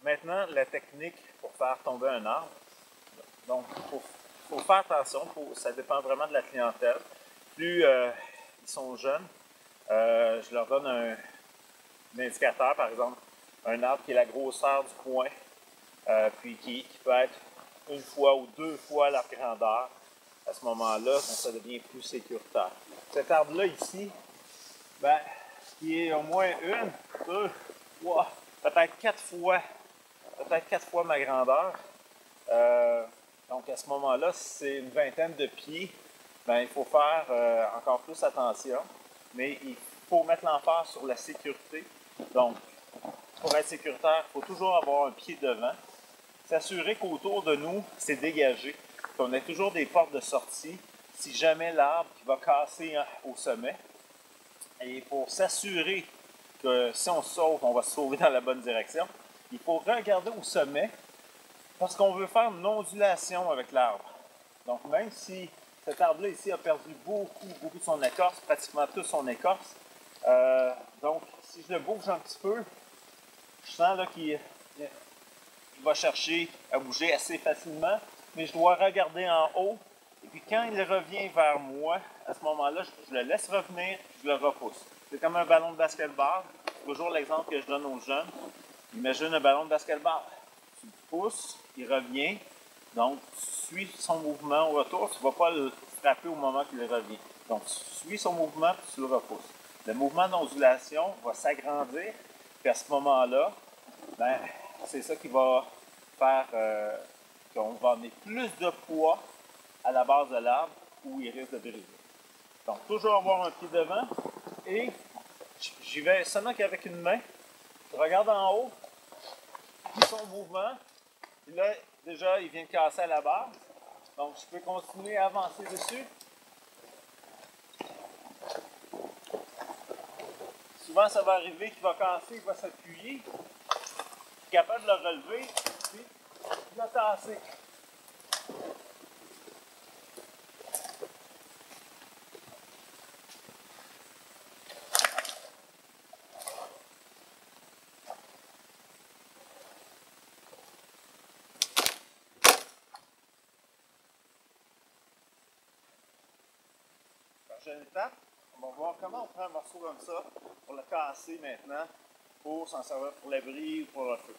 Maintenant, la technique pour faire tomber un arbre. Donc, il faut faire attention, ça dépend vraiment de la clientèle. Plus ils sont jeunes, je leur donne un indicateur, par exemple, un arbre qui est la grosseur du coin, puis qui peut être une fois ou deux fois la grandeur. À ce moment-là, ça devient plus sécuritaire. Cet arbre-là ici, ben, qui est au moins une, deux, trois, peut-être quatre fois ma grandeur. Donc à ce moment-là, si c'est une vingtaine de pieds, ben, il faut faire encore plus attention. Mais il faut mettre l'emphase sur la sécurité. Donc, pour être sécuritaire, il faut toujours avoir un pied devant. S'assurer qu'autour de nous, c'est dégagé. Qu'on ait toujours des portes de sortie si jamais l'arbre qui va casser au sommet. Et pour s'assurer que si on se sauve, on va se sauver dans la bonne direction, il faut regarder au sommet parce qu'on veut faire une ondulation avec l'arbre. Donc même si cet arbre-là ici a perdu beaucoup de son écorce, pratiquement toute son écorce, donc si je le bouge un petit peu, je sens là qu'il va chercher à bouger assez facilement, mais je dois regarder en haut. Et puis quand il revient vers moi, à ce moment-là, je le laisse revenir, je le repousse. C'est comme un ballon de basketball. C'est toujours l'exemple que je donne aux jeunes. Imagine un ballon de basketball. Tu le pousses, il revient. Donc, tu suis son mouvement au retour. Tu ne vas pas le frapper au moment qu'il revient. Donc, tu suis son mouvement puis tu le repousses. Le mouvement d'ondulation va s'agrandir. Puis à ce moment-là, ben, c'est ça qui va faire qu'on va amener plus de poids à la base de l'arbre où il risque de briser. Donc, toujours avoir un pied devant et j'y vais seulement qu'avec une main. Je regarde en haut, puis son mouvement. Puis là, déjà, il vient de casser à la base. Donc, je peux continuer à avancer dessus. Souvent, ça va arriver qu'il va casser, il va s'appuyer. Je suis capable de le relever, puis de le tasser. Prochaine étape, on va voir comment on prend un morceau comme ça pour le casser maintenant, pour s'en servir pour l'abri ou pour le feu.